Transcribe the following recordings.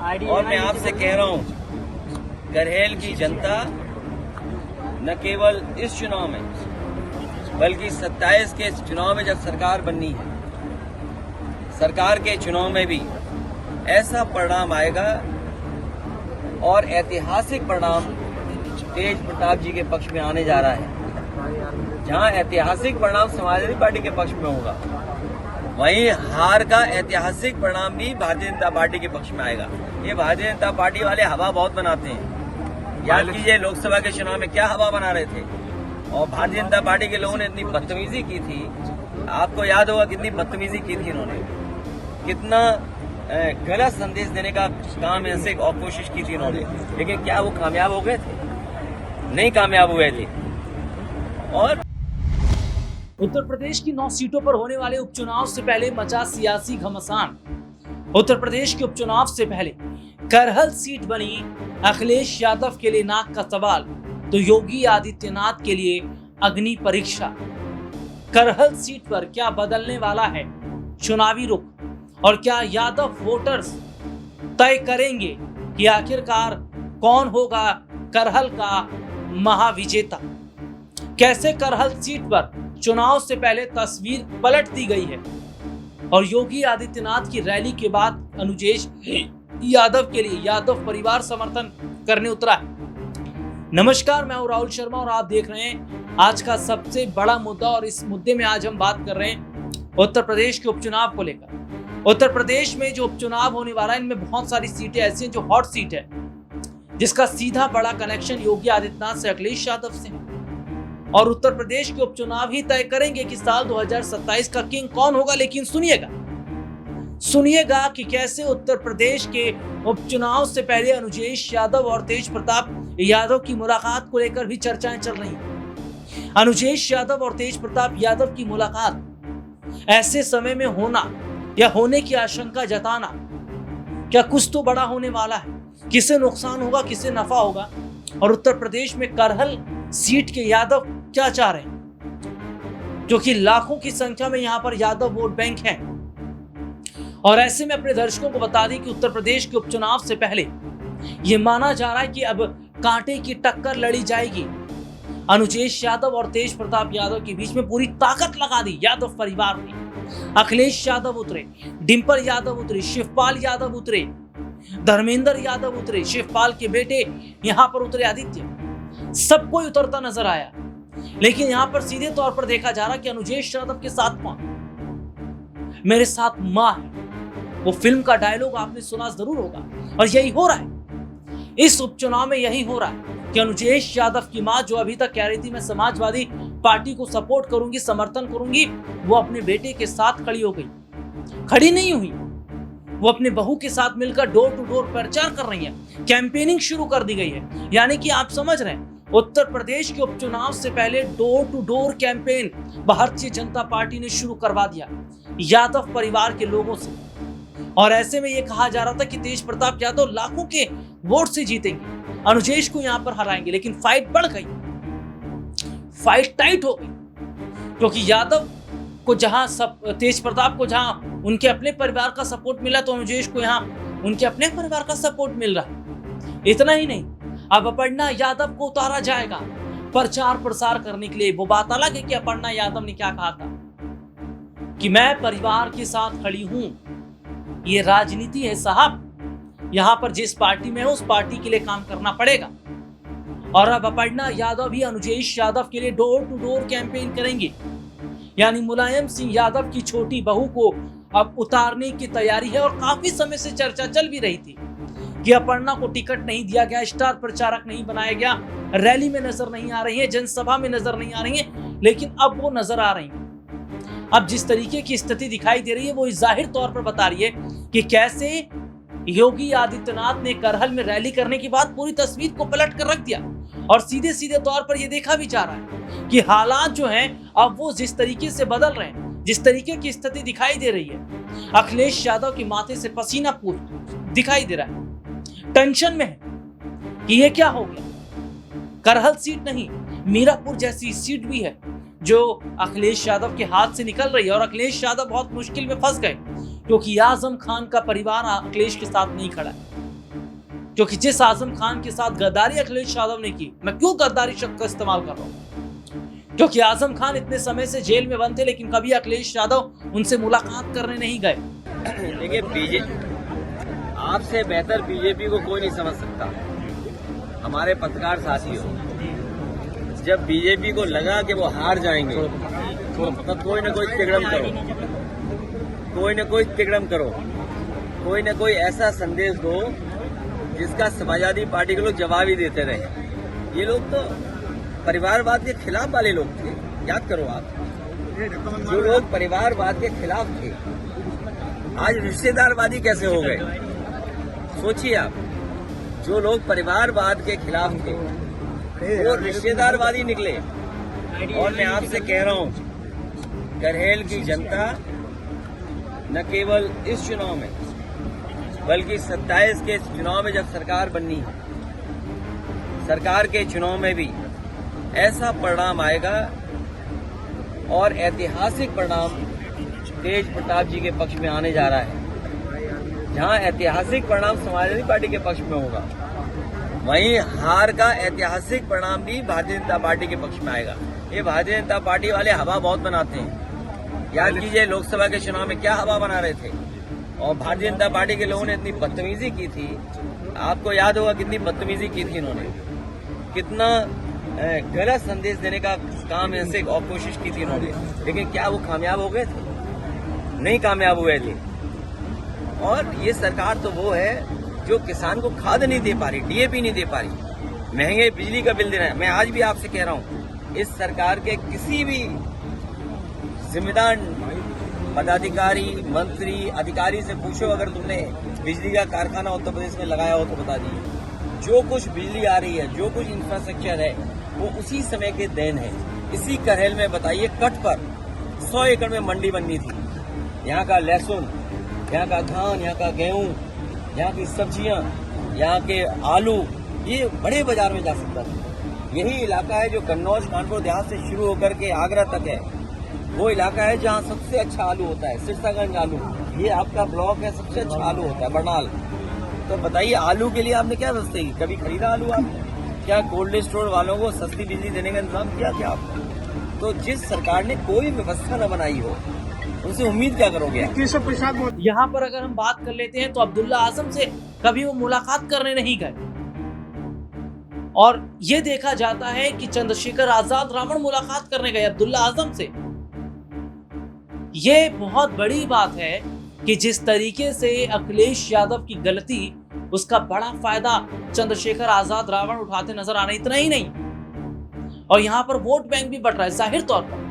और मैं आपसे कह रहा हूं, करहेल की जनता न केवल इस चुनाव में बल्कि 27 के चुनाव में जब सरकार बननी है, सरकार के चुनाव में भी ऐसा परिणाम आएगा और ऐतिहासिक परिणाम तेज प्रताप जी के पक्ष में आने जा रहा है। जहां ऐतिहासिक परिणाम समाजवादी पार्टी के पक्ष में होगा, वहीं हार का ऐतिहासिक परिणाम भी भारतीय जनता पार्टी के पक्ष में आएगा। ये भारतीय जनता पार्टी वाले हवा बहुत बनाते हैं। याद कीजिए लोकसभा के चुनाव में क्या हवा बना रहे थे, और भारतीय जनता पार्टी के लोगों ने इतनी बदतमीजी की थी। आपको याद होगा कितनी बदतमीजी की थी इन्होंने, कितना गलत संदेश देने का काम ऐसे और कोशिश की थी इन्होंने, लेकिन क्या वो कामयाब हो गए थे? नहीं कामयाब हुए थे। और उत्तर प्रदेश की 9 सीटों पर होने वाले उपचुनाव से पहले मचा सियासी घमासान। उत्तर प्रदेश के उपचुनाव से पहले करहल सीट बनी अखिलेश यादव के लिए नाक का सवाल, तो योगी आदित्यनाथ के लिए अग्नि परीक्षा। करहल सीट पर क्या बदलने वाला है चुनावी रुख, और क्या यादव वोटर्स तय करेंगे कि आखिरकार कौन होगा करहल का महाविजेता। कैसे करहल सीट पर चुनाव से पहले तस्वीर पलट दी गई है, और योगी आदित्यनाथ की रैली के बाद अनुजेश यादव के लिए यादव परिवार समर्थन करने उतरा है। नमस्कार, मैं हूं राहुल शर्मा और आप देख रहे हैं आज का सबसे बड़ा मुद्दा। और इस मुद्दे में आज हम बात कर रहे हैं उत्तर प्रदेश के उपचुनाव को लेकर। उत्तर प्रदेश में जो उपचुनाव होने वाला है, इनमें बहुत सारी सीटें ऐसी हैं जो हॉट सीट है, जिसका सीधा बड़ा कनेक्शन योगी आदित्यनाथ से अखिलेश यादव से है। और उत्तर प्रदेश के उपचुनाव ही तय करेंगे कि साल 2027 का किंग कौन होगा। लेकिन सुनिएगा कि कैसे उत्तर प्रदेश के उपचुनाव से पहले अनुजेश यादव और तेज प्रताप यादव की मुलाकात को लेकर भी चर्चाएं चल रही हैं। अनुजेश यादव और तेज प्रताप यादव की मुलाकात ऐसे समय में होना या होने की आशंका जताना, क्या कुछ तो बड़ा होने वाला है? किसे नुकसान होगा, किसे नफा होगा? और उत्तर प्रदेश में करहल सीट के यादव क्या चाह रहे हैं, जो कि लाखों की संख्या में यहां पर यादव वोट बैंक हैं। और ऐसे में अपने दर्शकों को बता दें कि उत्तर प्रदेश के उपचुनाव से पहले यह माना जा रहा है कि अब कांटे की टक्कर लड़ी जाएगी। अनुजेश यादव और तेज प्रताप यादव के बीच में पूरी ताकत लगा दी यादव परिवार ने। अखिलेश यादव उतरे, डिंपल यादव उतरे, शिवपाल यादव उतरे, धर्मेंद्र यादव उतरे, शिवपाल के बेटे यहां पर उतरे आदित्य। सब कोई उतरता नजर आया, लेकिन यहां पर सीधे तौर पर देखा जा रहा कि अनुजेश यादव के साथ कौन? मेरे साथ मां है। वो फिल्म का डायलॉग आपने सुना जरूर होगा, और यही हो रहा है इस उपचुनाव में। यही हो रहा है कि अनुजेश यादव की मां, जो अभी तक कह रही थी मैं समाजवादी पार्टी को सपोर्ट करूंगी, समर्थन करूंगी, वो अपने बेटे के साथ खड़ी हो गई। खड़ी नहीं हुई, वो अपने बहू के साथ मिलकर डोर टू डोर प्रचार कर रही है, कैंपेनिंग शुरू कर दी गई है। यानी कि आप समझ रहे हैं, उत्तर प्रदेश के उपचुनाव से पहले door to door campaign Bharatiya Janata party ने शुरू करवा दिया यादव परिवार के लोगों से। और ऐसे में यह कहा जा रहा था कि तेज प्रताप यादव लाखों के वोट से जीतेंगे, अनुजेश को यहां पर हराएंगे। लेकिन फाइट बढ़ गई, फाइट टाइट हो गई, क्योंकि यादव को जहां तेज प्रताप को जहां उनके अपने परिवार का सपोर्ट मिला, तो अनुजेश को यहां उनके अपने परिवार का सपोर्ट मिल रहा है। इतना ही नहीं, अब अपर्णा यादव को उतारा जाएगा प्रचार प्रसार करने के लिए। वो बात अलग है कि अपर्णा यादव ने क्या कहा था कि मैं परिवार के साथ खड़ी हूं। ये राजनीति है साहब, यहां पर जिस पार्टी में है उस पार्टी के लिए काम करना पड़ेगा। और अब अपर्णा यादव भी अनुजेश यादव के लिए डोर टू डोर कैंपेन करेंगे। यानी मुलायम सिंह यादव की छोटी बहू को अब उतारने की तैयारी है। और काफी समय से चर्चा चल भी रही थी कि अपर्णा को टिकट नहीं दिया गया, स्टार प्रचारक नहीं बनाया गया, रैली में नजर नहीं आ रही है, जनसभा में नजर नहीं आ रही है, लेकिन अब वो नजर आ रही है। अब जिस तरीके की स्थिति दिखाई दे रही है, वो जाहिर तौर पर बता रही है कि कैसे योगी आदित्यनाथ ने करहल में रैली करने के बाद पूरी तस्वीर को पलट कर रख दिया। और सीधे सीधे तौर पर यह देखा भी जा रहा है कि हालात जो हैं अब वो जिस तरीके से बदल रहे हैं, जिस तरीके की स्थिति दिखाई दे रही है, अखिलेश यादव के माथे से पसीना पूछ दिखाई दे रहा है। टेंशन में है कि ये क्या हो गया। करहल सीट नहीं, मीरापुर जैसी सीट भी है जो अखिलेश यादव के हाथ से निकल रही है। और अखिलेश यादव बहुत मुश्किल में फंस गए, क्योंकि आजम खान का परिवार अखिलेश के साथ नहीं खड़ा है। क्योंकि जिस आजम खान के साथ गद्दारी अखिलेश यादव ने की, मैं क्यों गद्दारी शब्द का इस्तेमाल कर रहा हूं, क्योंकि आजम खान इतने समय से जेल में बंद थे, लेकिन कभी अखिलेश यादव उनसे मुलाकात करने नहीं गए। देखिए, बीजेपी आपसे बेहतर बीजेपी को कोई नहीं समझ सकता। हमारे पत्रकार साथी हो, जब बीजेपी को लगा कि वो हार जाएंगे तो कोई ना कोई तिगड़म करो, कोई ना कोई तिगड़म करो, कोई ना कोई ऐसा संदेश दो जिसका समाजवादी पार्टी के लोग जवाब ही देते रहे। ये लोग तो परिवारवाद के खिलाफ वाले लोग थे, याद करो आप। जो लोग परिवारवाद के खिलाफ थे आज रिश्तेदारवादी कैसे हो गए, सोचिए आप। जो लोग परिवारवाद के खिलाफ थे वो रिश्तेदारवादी निकले। और मैं आपसे कह रहा हूं, करहेल की जनता न केवल इस चुनाव में बल्कि 27 के चुनाव में जब सरकार बननी है, सरकार के चुनाव में भी ऐसा परिणाम आएगा और ऐतिहासिक परिणाम तेज प्रताप जी के पक्ष में आने जा रहा है। जहां ऐतिहासिक परिणाम समाजवादी पार्टी के पक्ष में होगा, वहीं हार का ऐतिहासिक परिणाम भी भारतीय जनता पार्टी के पक्ष में आएगा। ये भारतीय जनता पार्टी वाले हवा बहुत बनाते हैं। याद कीजिए, लोकसभा के चुनाव में क्या हवा बना रहे थे, और भारतीय जनता पार्टी के लोगों ने इतनी बदतमीजी की थी। आपको याद होगा कितनी बदतमीजी की थी इन्होंने, कितना गलत संदेश देने का काम ऐसे और कोशिश की थी इन्होंने। लेकिन क्या वो कामयाब हो गए थे? नहीं कामयाब हुए थे। और ये सरकार तो वो है जो किसान को खाद नहीं दे पा रही, डीएपी नहीं दे पा रही, महंगे बिजली का बिल दे रहा है। मैं आज भी आपसे कह रहा हूं, इस सरकार के किसी भी जिम्मेदार पदाधिकारी, मंत्री, अधिकारी से पूछो, अगर तुमने बिजली का कारखाना उत्तर प्रदेश में लगाया हो तो बता दीजिए। जो कुछ बिजली आ रही है, जो कुछ इंफ्रास्ट्रक्चर है, वो उसी समय के देन है। इसी करहेल में बताइए, कट पर 100 एकड़ में मंडी बननी थी। यहाँ का लहसुन, यहाँ का धान, यहाँ का गेहूं, यहाँ की सब्जियां, यहाँ के आलू, ये बड़े बाजार में जा सकता था। यही इलाका है जो कन्नौज कानपुर देहात से शुरू होकर के आगरा तक है। वो इलाका है जहाँ सबसे अच्छा आलू होता है, सिरसागंज आलू। ये आपका ब्लॉक है, सबसे अच्छा आलू होता है, बरनाल। तो बताइए, आलू के लिए आपने क्या व्यवस्था की? कभी खरीदा आलू आपने? क्या कोल्ड स्टोर वालों को सस्ती बिजली देने का इंतजाम किया क्या आपने? तो जिस सरकार ने कोई व्यवस्था न बनाई हो, उनसे उम्मीद क्या करोगे? यहाँ पर अगर हम बात कर लेते हैं तो अब्दुल्ला आजम से कभी वो मुलाकात करने नहीं गए, और ये देखा जाता है कि चंद्रशेखर आजाद रावण मुलाकात करने गए अब्दुल्ला आजम से। ये बहुत बड़ी बात है कि जिस तरीके से अखिलेश यादव की गलती, उसका बड़ा फायदा चंद्रशेखर आजाद रावण उठाते नजर आ रहे। इतना ही नहीं, और यहाँ पर वोट बैंक भी बढ़ रहा है जाहिर तौर पर।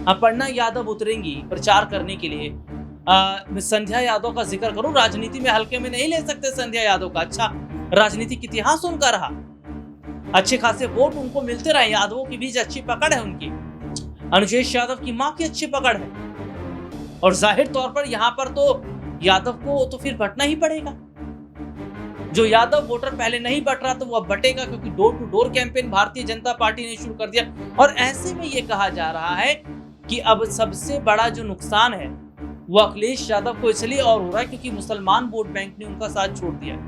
अपर्णा यादव उतरेंगी प्रचार करने के लिए। संध्या यादव का जिक्र करूं, राजनीति में हल्के में नहीं ले सकते संध्या यादव का। अच्छा राजनीतिक इतिहास उनका रहा, अच्छे खासे वोट उनको मिलते रहे, यादवों के बीच अच्छी पकड़ है उनकी, अनुजेश यादव की मां की अच्छी पकड़ है। और जाहिर तौर पर यहाँ पर तो यादव को तो फिर बटना ही पड़ेगा। जो यादव वोटर पहले नहीं बट रहा, तो वो अब बटेगा, क्योंकि door to door campaign Bharatiya Janata party ने शुरू कर दिया। और ऐसे में ये कहा जा रहा है कि अब सबसे बड़ा जो नुकसान है वो अखिलेश यादव को इसलिए और हो रहा है क्योंकि मुसलमान वोट बैंक ने उनका साथ छोड़ दिया है।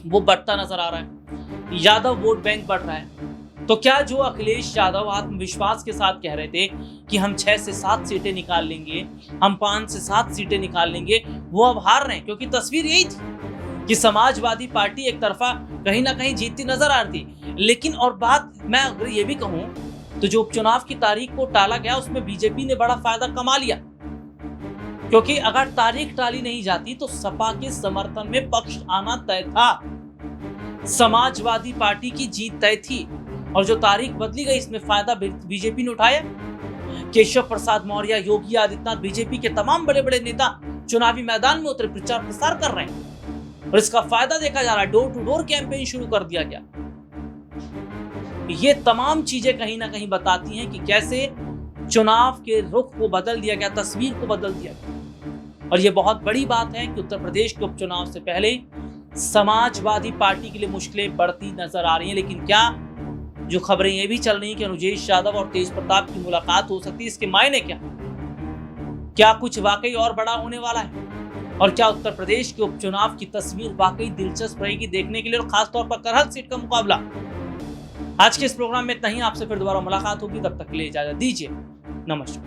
वो बढ़ता नजर आ रहा है, यादव वोट बैंक बढ़ रहा है। तो क्या जो अखिलेश यादव आत्मविश्वास के साथ कह रहे थे कि हम 6 से 7 सीटें निकाल लेंगे, हम 5 से 7 सीटें निकाल लेंगे, वो अब हार रहे हैं। क्योंकि तस्वीर यही थी कि समाजवादी पार्टी एक तरफा कहीं ना कहीं जीतती नजर आ रही थी। लेकिन और बात मैं अगर ये भी कहूं तो जो उपचुनाव की तारीख को टाला गया, उसमें बीजेपी ने बड़ा फायदा कमा लिया। क्योंकि अगर तारीख टाली नहीं जाती तो सपा के समर्थन में पक्ष आना तय था, समाजवादी पार्टी की जीत तय थी। और जो तारीख बदली गई, इसमें फायदा बीजेपी ने उठाया। केशव प्रसाद मौर्य, योगी आदित्यनाथ, बीजेपी के तमाम बड़े बड़े नेता चुनावी मैदान में उतरे, प्रचार प्रसार कर रहे हैं, और इसका फायदा देखा जा रहा है। डोर टू डोर कैंपेन शुरू कर दिया गया। ये तमाम चीजें कहीं ना कहीं बताती हैं कि कैसे चुनाव के रुख को बदल दिया गया, तस्वीर को बदल दिया गया। और ये बहुत बड़ी बात है कि उत्तर प्रदेश के उपचुनाव से पहले समाजवादी पार्टी के लिए मुश्किलें बढ़ती नजर आ रही हैं। लेकिन क्या जो खबरें ये भी चल रही हैं कि अनुजेश यादव और तेज प्रताप की मुलाकात हो सकती है, इसके मायने क्या कुछ वाकई और बड़ा होने वाला है? और क्या उत्तर प्रदेश के उपचुनाव की तस्वीर वाकई दिलचस्प रहेगी देखने के लिए, और खासतौर पर करहल सीट का मुकाबला। आज के इस प्रोग्राम में इतना ही, आपसे फिर दोबारा मुलाकात होगी, तब तक के लिए इजाजत दीजिए, नमस्कार।